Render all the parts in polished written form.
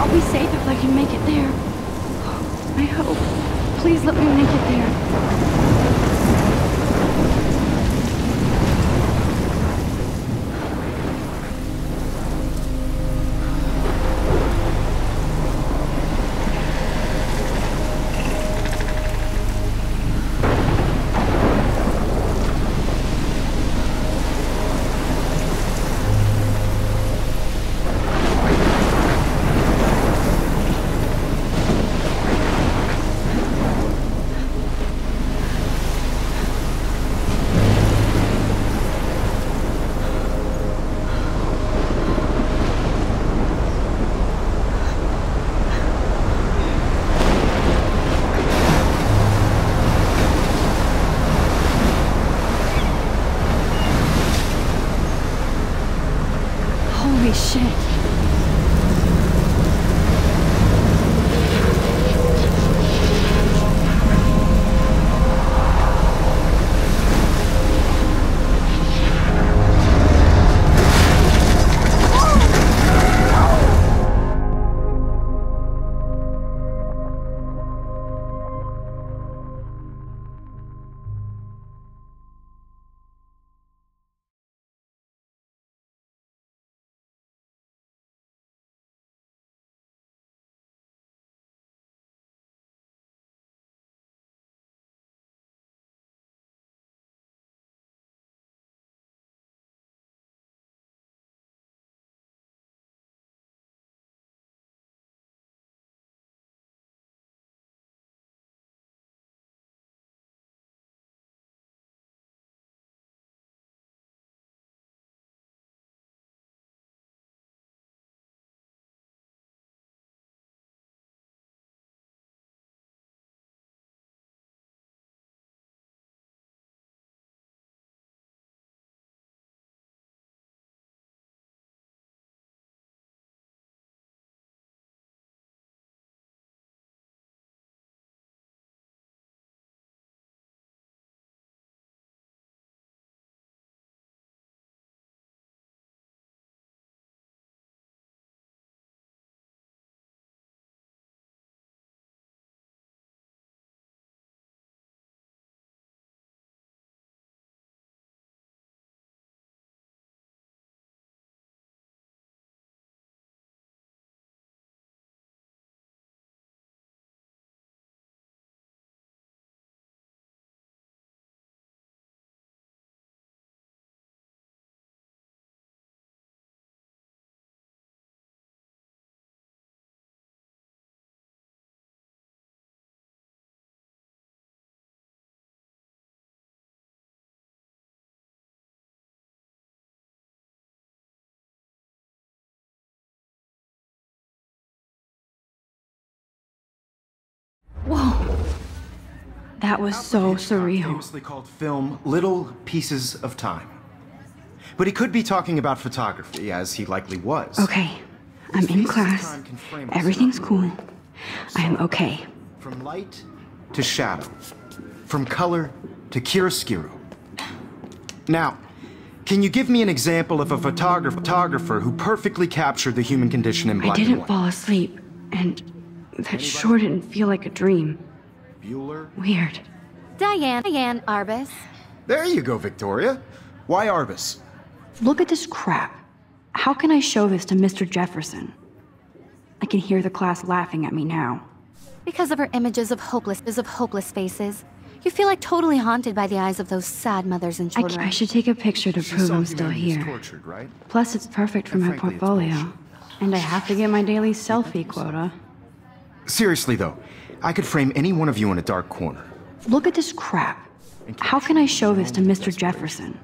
I'll be safe if I can make it there. I hope. Please let me make it there. Holy shit. Whoa. That was so surreal. Famously called film Little Pieces of Time. But he could be talking about photography, as he likely was. Okay, I'm in class. Everything's cool. I'm okay. From light to shadow. From color to chiaroscuro. Now, can you give me an example of a photographer who perfectly captured the human condition in black and white? I didn't fall asleep, and that sure didn't feel like a dream. Bueller? Weird. Diane Arbus. There you go, Victoria. Why Arbus? Look at this crap. How can I show this to Mr. Jefferson? I can hear the class laughing at me now. Because of her images of hopeless faces. You feel like totally haunted by the eyes of those sad mothers and children. I should take a picture to prove I'm still here. Tortured, right? Plus, it's perfect for my portfolio. And I have to get my daily selfie quota. Seriously, though, I could frame any one of you in a dark corner. Look at this crap. How can I show this to Mr. Jefferson?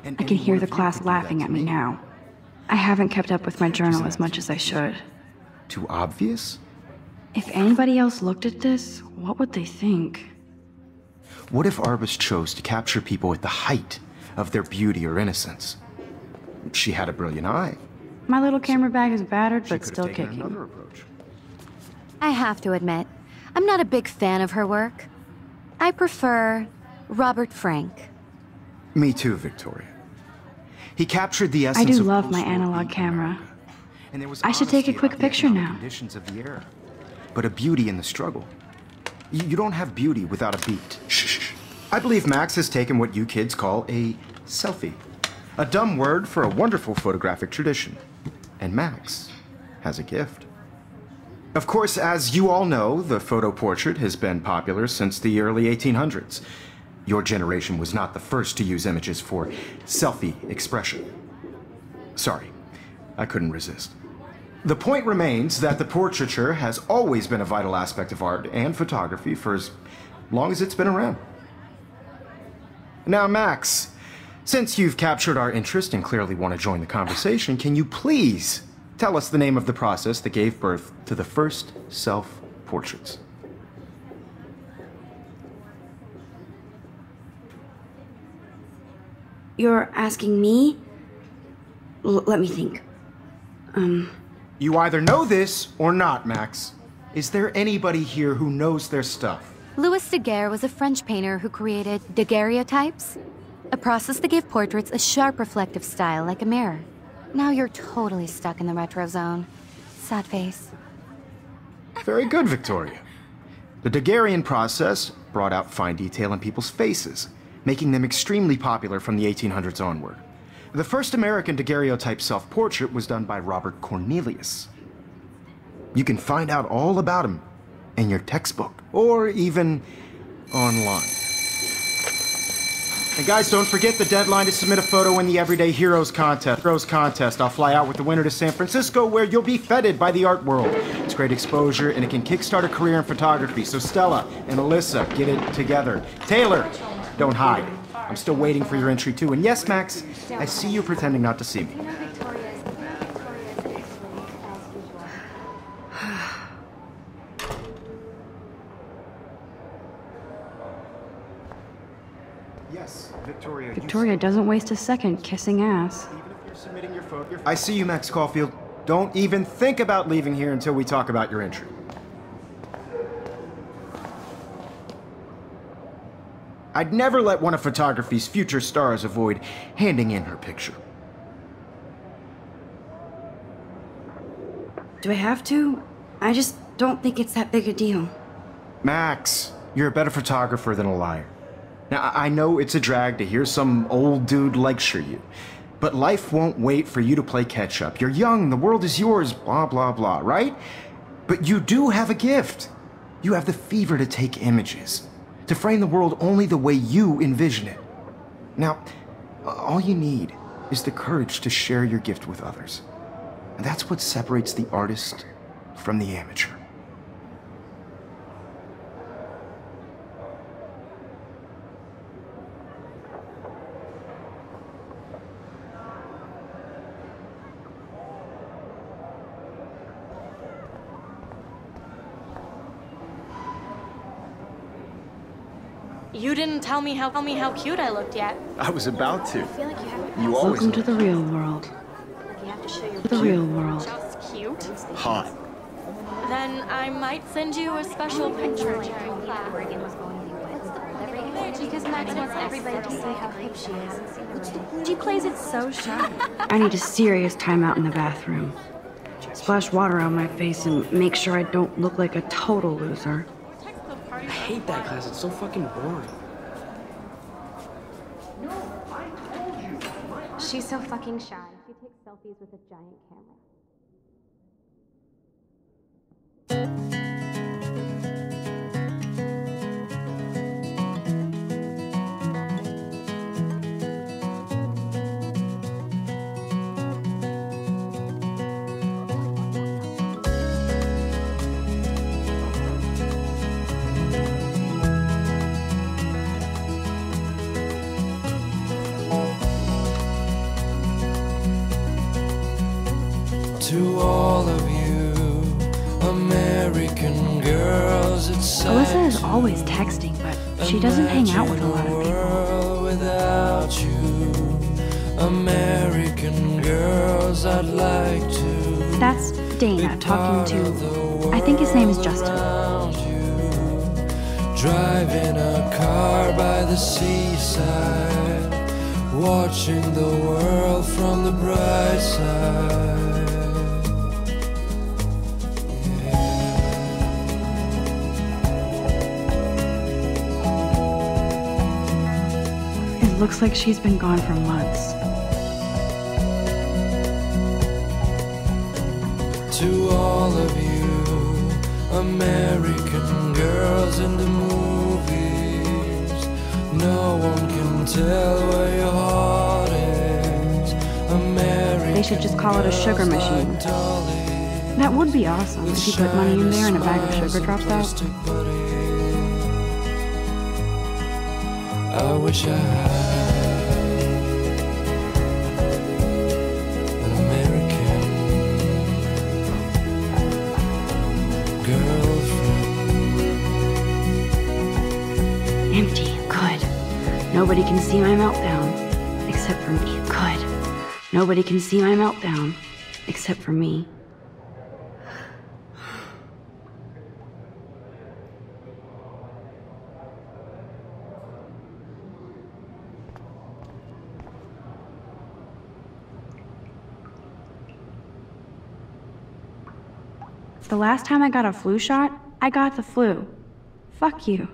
I can hear the class laughing at me now. I haven't kept up with my journal as much as I should. Too obvious? If anybody else looked at this, what would they think? What if Arbus chose to capture people at the height of their beauty or innocence? She had a brilliant eye. My little camera bag is battered, but She could still have taken kicking. another approach. I have to admit, I'm not a big fan of her work. I prefer Robert Frank. Me too, Victoria. He captured the I essence do of love my post-war analog beat camera. America. and there was I should take a honesty quick about the picture economic now. conditions of the era, but a beauty in the struggle. You don't have beauty without a beat. Shh. I believe Max has taken what you kids call a selfie. A dumb word for a wonderful photographic tradition. And Max has a gift. Of course, as you all know, the photo portrait has been popular since the early 1800s. Your generation was not the first to use images for selfie expression. Sorry, I couldn't resist. The point remains that the portraiture has always been a vital aspect of art and photography for as long as it's been around. Now, Max, since you've captured our interest and clearly want to join the conversation, can you please tell us the name of the process that gave birth to the first self-portraits? You're asking me? Let me think. You either know this or not, Max. Is there anybody here who knows their stuff? Louis Daguerre was a French painter who created daguerreotypes, a process that gave portraits a sharp reflective style like a mirror. Now you're totally stuck in the retro zone. Sad face. Very good, Victoria. The Daguerrean process brought out fine detail in people's faces, making them extremely popular from the 1800s onward. The first American daguerreotype self-portrait was done by Robert Cornelius. You can find out all about him in your textbook, or even online. And guys, don't forget the deadline to submit a photo in the Everyday Heroes contest. I'll fly out with the winner to San Francisco, where you'll be feted by the art world. It's great exposure, and it can kickstart a career in photography. So Stella and Alyssa, get it together. Taylor, don't hide. I'm still waiting for your entry too. And yes, Max, I see you pretending not to see me. Yes, Victoria. Victoria doesn't waste a second kissing ass. Even if you're submitting your photo, I see you, Max Caulfield. Don't even think about leaving here until we talk about your entry. I'd never let one of photography's future stars avoid handing in her picture. Do I have to? I just don't think it's that big a deal. Max, you're a better photographer than a liar. Now, I know it's a drag to hear some old dude lecture you, but life won't wait for you to play catch-up. You're young, the world is yours, blah, blah, blah, right? But you do have a gift. You have the fever to take images, to frame the world only the way you envision it. Now, all you need is the courage to share your gift with others. And that's what separates the artist from the amateur. You didn't tell me how cute I looked yet. I was about to. I feel like you have You always Welcome to the real world. you have to show your The real world. just cute. hot. Then I might send you a special picture during class. Because Max wants everybody to see how hip she is. She plays it so sharp. I need a serious timeout in the bathroom. Splash water on my face and make sure I don't look like a total loser. I hate that class, it's so fucking boring. She's so fucking shy. She takes selfies with a giant camera. To all of you American girls, it's Alyssa is always texting, but she doesn't hang out with a lot of people. Without you, American girls, I'd like to. That's Dana talking to, I think his name is Justin. Driving a car by the seaside, watching the world from the bright side. looks like she's been gone for months. To all of you American girls in the movies, no one can tell where your heart is. American, They should just call it a sugar machine. That would be awesome if you put money in there and a bag of sugar drops out. I wish I had an American girlfriend. Empty. Good. Nobody can see my meltdown. Except for me. Good. Nobody can see my meltdown. Except for me. The last time I got a flu shot, I got the flu. Fuck you.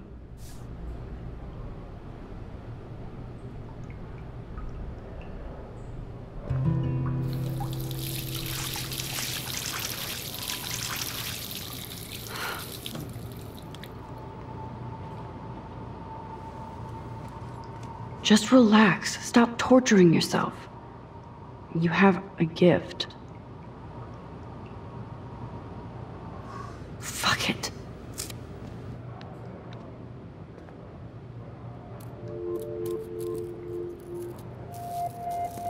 Just relax. Stop torturing yourself. You have a gift. Fuck it.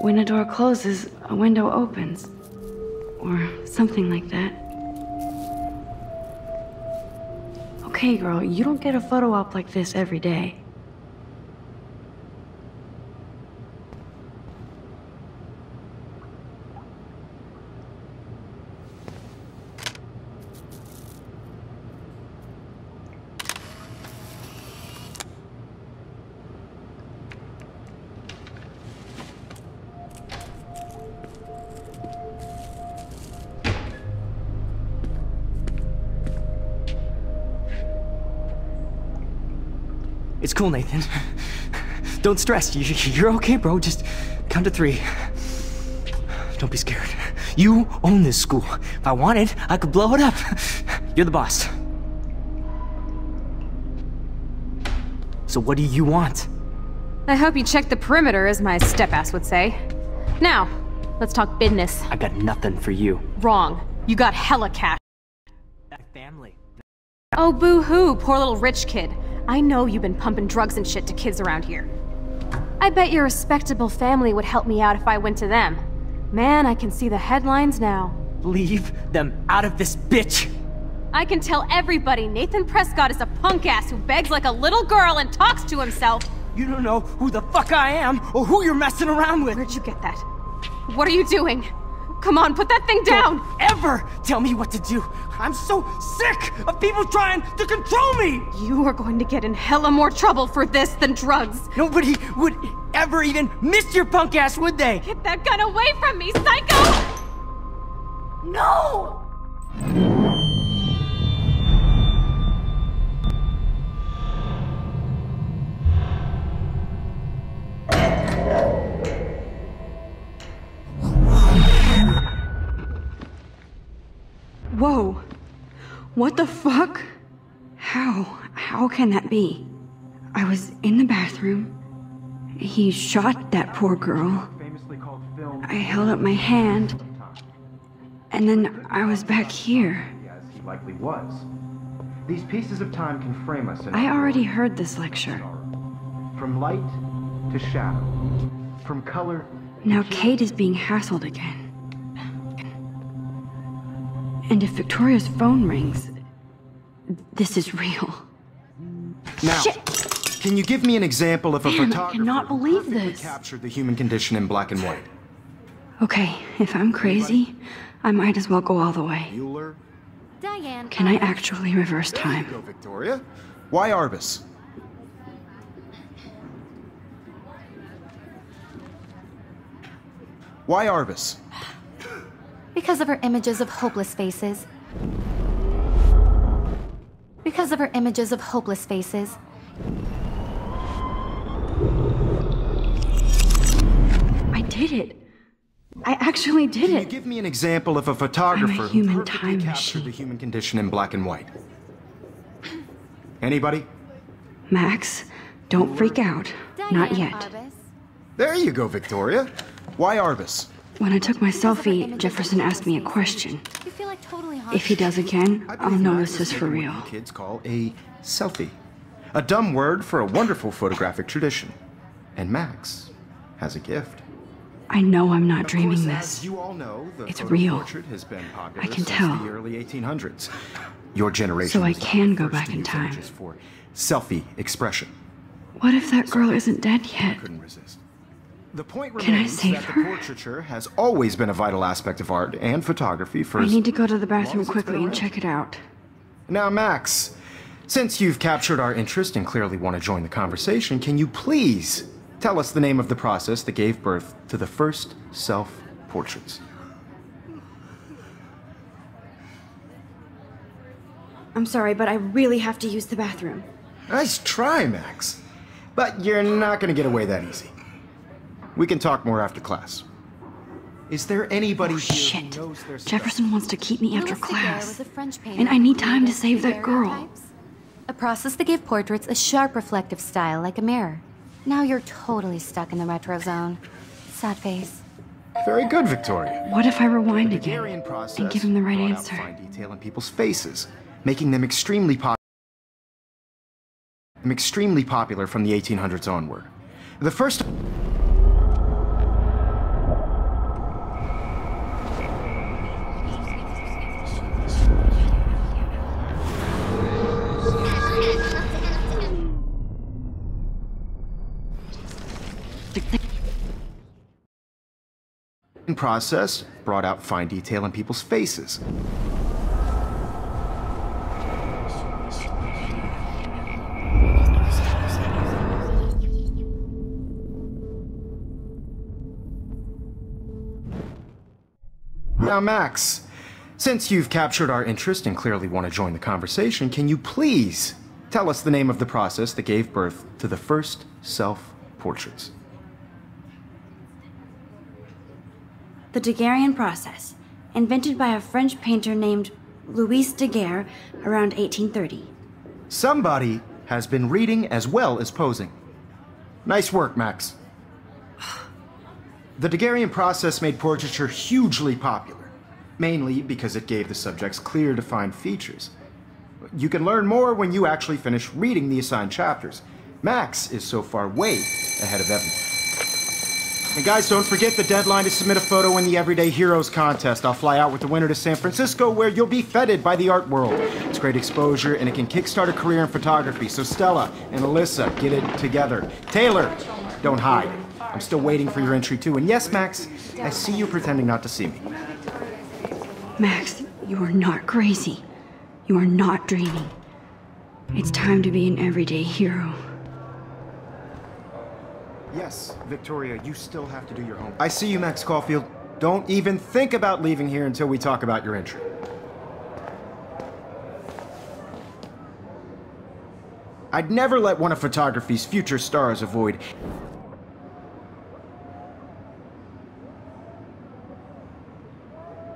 When a door closes, a window opens. Or something like that. Okay, girl, you don't get a photo op like this every day. It's cool, Nathan. Don't stress. You're okay, bro. Just count to 3. Don't be scared. You own this school. If I wanted, I could blow it up. You're the boss. So what do you want? I hope you checked the perimeter, as my step-ass would say. Now, let's talk business. I got nothing for you. Wrong. You got hella cash. Family. Oh, boo-hoo, poor little rich kid. I know you've been pumping drugs and shit to kids around here. I bet your respectable family would help me out if I went to them. Man, I can see the headlines now. Leave them out of this bitch! I can tell everybody Nathan Prescott is a punk ass who begs like a little girl and talks to himself. You don't know who the fuck I am or who you're messing around with. Where'd you get that? What are you doing? Come on, put that thing down! Don't ever tell me what to do! I'm so sick of people trying to control me! You are going to get in hella more trouble for this than drugs. Nobody would ever even miss your punk ass, would they? Get that gun away from me, psycho! No! Whoa. What the fuck? How can that be? I was in the bathroom. He shot that poor girl. I held up my hand. And then I was back here. As he likely was. These pieces of time can frame us in I already heard this lecture. From light to shadow. From color. Now Kate is being hassled again. And if Victoria's phone rings, this is real. Now, Shit. Can you give me an example of a Damn, I photographer cannot believe who perfectly this. captured the human condition in black and white? Okay, if I'm crazy, I might as well go all the way. Bueller? Diane. Can I actually reverse There time? you go, Victoria. Why Arbus? Why Arbus? Because of her images of hopeless faces. Because of her images of hopeless faces. did it. I actually did Can it. you give me an example of a photographer who human perfectly time captured machine. the human condition in black and white? Anybody? Max, don't freak out. Not Diane yet. Arbus. There you go, Victoria. Why Arbus? When I took my selfie, Jefferson asked me a question. You feel like totally If he does again, I I'll believe know Max this is is for what real. you kids call a selfie. A dumb word for a wonderful photographic tradition. And Max has a gift. I know I'm not Of dreaming course, this. as you all know, the It's photo real. portrait has been popular I can since tell. the early 1800s. Your generation So I was the can go first back to in use time. images for selfie expression. What if that girl isn't dead I yet? couldn't resist. The point Can I remains save that her? the portraiture has always been a vital aspect of art and photography for I as need to go to the long bathroom as it's been quickly and around. check it out. Now, Max, since you've captured our interest and clearly want to join the conversation, can you please tell us the name of the process that gave birth to the first self-portraits? I'm sorry, but I really have to use the bathroom. Nice try, Max. But you're not going to get away that easy. We can talk more after class. Is there anybody Oh, here shit. who knows their stuff? Jefferson wants to keep me after Louis Daguerre class. was a French painter And I need who time to created save that girl. daguerreotypes, a process that gave portraits a sharp reflective style like a mirror. Now you're totally stuck in the retro zone. Sad face. Very good, Victoria. What if I rewind The again Daguerrean process and give him the right brought out answer? fine detail in people's faces, making them extremely popular from the 1800s onward. The first process brought out fine detail in people's faces. Now, Max, since you've captured our interest and clearly want to join the conversation, can you please tell us the name of the process that gave birth to the first self-portraits? The Daguerrean process, invented by a French painter named Louis Daguerre around 1830. Somebody has been reading as well as posing. Nice work, Max. The Daguerrean process made portraiture hugely popular, mainly because it gave the subjects clear, defined features. You can learn more when you actually finish reading the assigned chapters. Max is so far way ahead of everyone. And guys, don't forget the deadline to submit a photo in the Everyday Heroes contest. I'll fly out with the winner to San Francisco, where you'll be feted by the art world. It's great exposure, and it can kickstart a career in photography. So Stella and Alyssa, get it together. Taylor, don't hide. I'm still waiting for your entry too. And yes, Max, I see you pretending not to see me. Max, you are not crazy. You are not dreaming. It's time to be an everyday hero. Yes, Victoria, you still have to do your homework. I see you, Max Caulfield. Don't even think about leaving here until we talk about your entry. I'd never let one of photography's future stars avoid...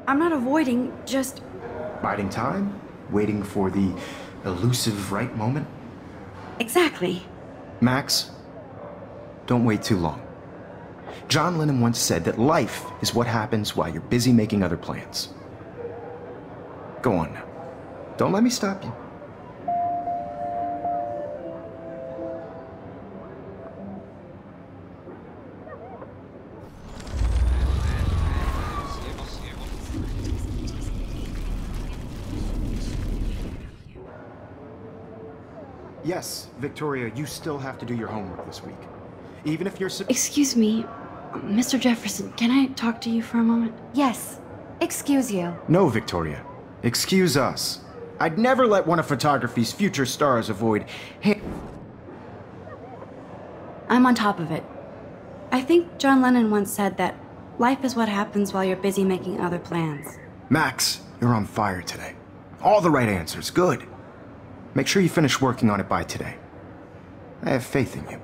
I'm not avoiding, just... biding time? Waiting for the elusive right moment? Exactly. Max, don't wait too long. John Lennon once said that life is what happens while you're busy making other plans. Go on now. Don't let me stop you. Yes, Victoria, you still have to do your homework this week. Even if you're... Excuse me, Mr. Jefferson, can I talk to you for a moment? Yes. Excuse you. No, Victoria. Excuse us. I'd never let one of photography's future stars avoid... I'm on top of it. I think John Lennon once said that life is what happens while you're busy making other plans. Max, you're on fire today. All the right answers. Good. Make sure you finish working on it by today. I have faith in you.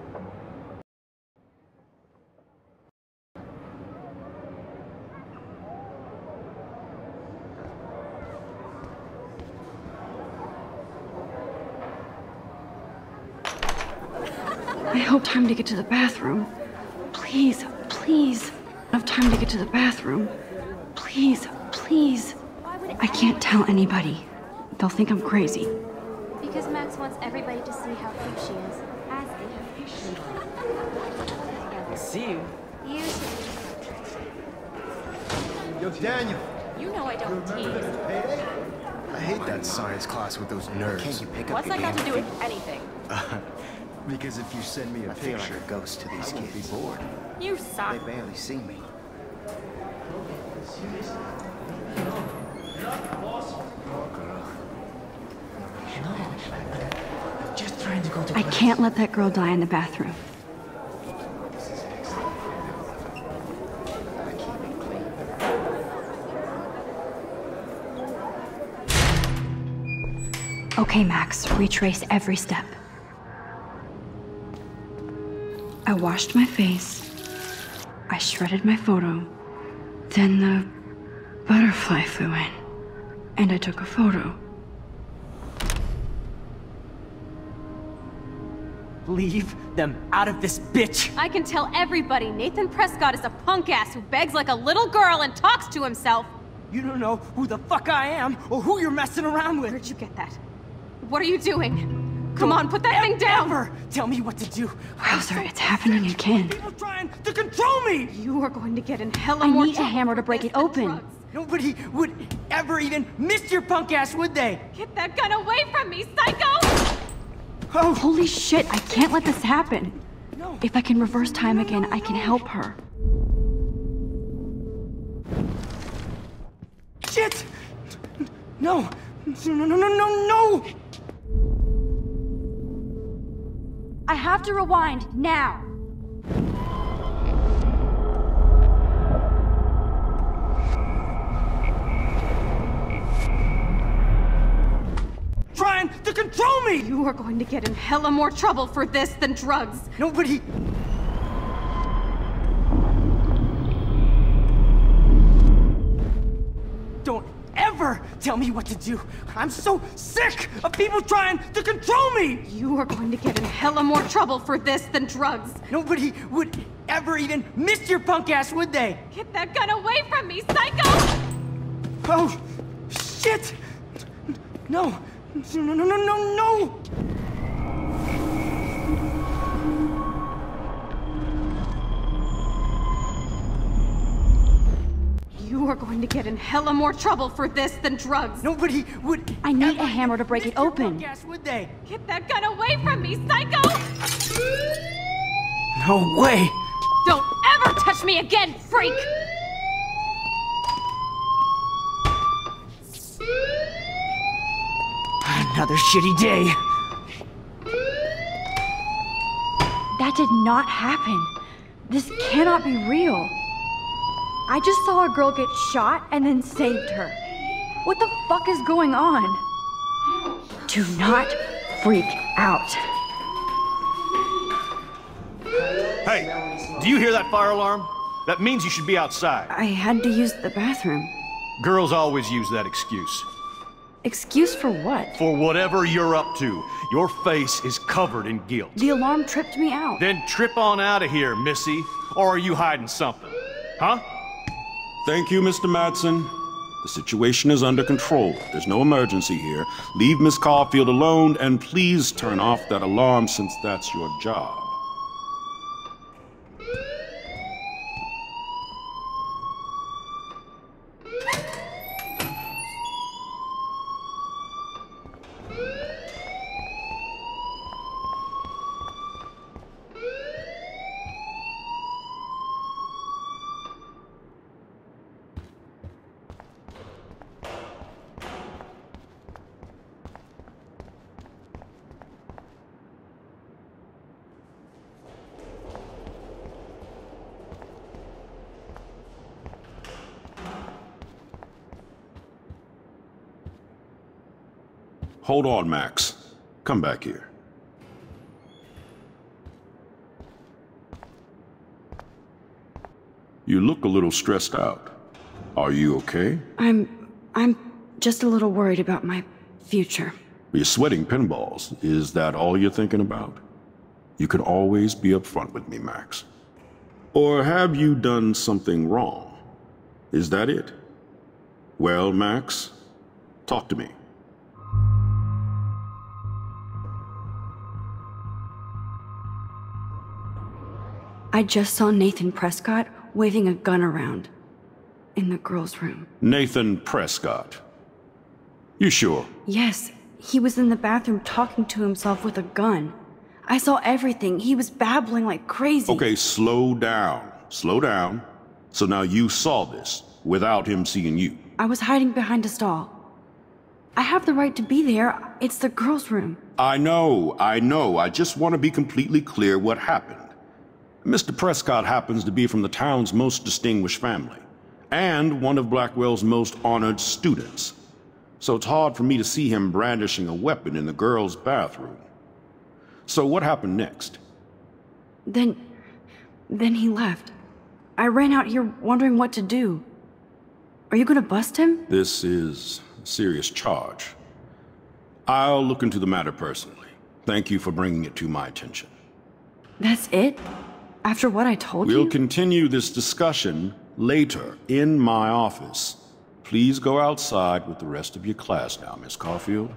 I hope time to get to the bathroom. Please, please. Enough time to get to the bathroom. Please, please. I can't tell anybody. They'll think I'm crazy. Because Max wants everybody to see how cute she is, as they See you. You should. Yo, Daniel. You know I don't tease. I hate that science class with those nerds. Can't you pick What's that got to do with anything? Because if you send me a picture, feel like a ghost to these kids. Be bored. You suck. They barely see me. Just trying to go to I can't let that girl die in the bathroom. Okay, Max, retrace every step. I washed my face. I shredded my photo. Then the butterfly flew in. And I took a photo. Leave them out of this bitch! I can tell everybody Nathan Prescott is a punk ass who begs like a little girl and talks to himself. You don't know who the fuck I am or who you're messing around with. Where'd you get that? What are you doing? Come on, put that thing down! Ever tell me what to do. Wowzer, it's happening again. People trying to control me! You are going to get in hella I more need a trouble hammer to for break this it than open. drugs. Nobody would ever even miss your punk ass, would they? Get that gun away from me, psycho! Oh, Holy shit, I can't let this happen. no. If I can reverse time again, I can help her. Shit! No! No! I have to rewind, now! Trying to control me! You are going to get in hella more trouble for this than drugs. Nobody... Don't ever tell me what to do. I'm so sick of people trying to control me! You are going to get in hella more trouble for this than drugs. Nobody would ever even miss your punk ass, would they? Get that gun away from me, psycho! Oh, shit! No! No! You are going to get in hella more trouble for this than drugs. Nobody would I need ever a hammer to break miss it your open. punk ass, would they? Get that gun away from me, psycho! No way! Don't ever touch me again, freak! Another shitty day. That did not happen. This cannot be real. I just saw a girl get shot and then saved her. What the fuck is going on? Do not freak out. Hey, do you hear that fire alarm? That means you should be outside. I had to use the bathroom. Girls always use that excuse. Excuse for what? For whatever you're up to, your face is covered in guilt. The alarm tripped me out. Then trip on out of here, Missy. Or are you hiding something? Huh? Thank you, Mr. Madsen. The situation is under control. There's no emergency here. Leave Miss Caulfield alone, and please turn off that alarm since that's your job. Hold on, Max. Come back here. You look a little stressed out. Are you okay? I'm just a little worried about my future. You're sweating pinballs. Is that all you're thinking about? You can always be upfront with me, Max. Or have you done something wrong? Is that it? Well, Max, talk to me. I just saw Nathan Prescott waving a gun around in the girls' room. Nathan Prescott. You sure? Yes, he was in the bathroom talking to himself with a gun. I saw everything. He was babbling like crazy. Okay, slow down. Slow down. So now you saw this without him seeing you. I was hiding behind a stall. I have the right to be there. It's the girls' room. I know. I just want to be completely clear what happened. Mr. Prescott happens to be from the town's most distinguished family, and one of Blackwell's most honored students. So it's hard for me to see him brandishing a weapon in the girls' bathroom. So what happened next? Then he left. I ran out here wondering what to do. Are you gonna bust him? This is a serious charge. I'll look into the matter personally. Thank you for bringing it to my attention. That's it? After what I told you? We'll continue this discussion later in my office. Please go outside with the rest of your class now, Miss Caulfield.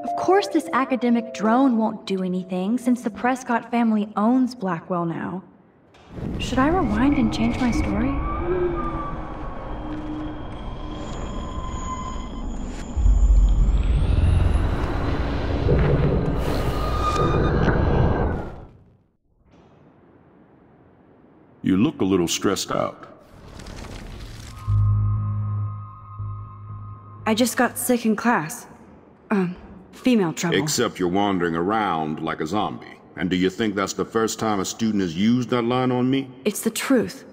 Of course this academic drone won't do anything, since the Prescott family owns Blackwell now. Should I rewind and change my story? You look a little stressed out. I just got sick in class. Female trouble. Except you're wandering around like a zombie. And do you think that's the first time a student has used that line on me? It's the truth.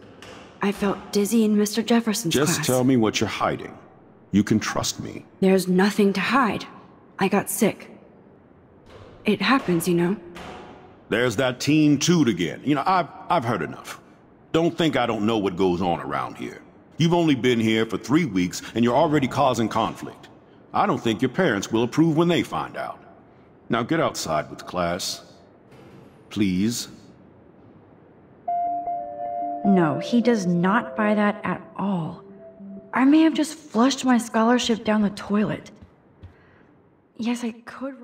I felt dizzy in Mr. Jefferson's class. Just tell me what you're hiding. You can trust me. There's nothing to hide. I got sick. It happens, you know. There's that teen toot again. You know, I've heard enough. Don't think I don't know what goes on around here. You've only been here for 3 weeks, and you're already causing conflict. I don't think your parents will approve when they find out. Now get outside with class. Please. No, he does not buy that at all. I may have just flushed my scholarship down the toilet. Yes, I could...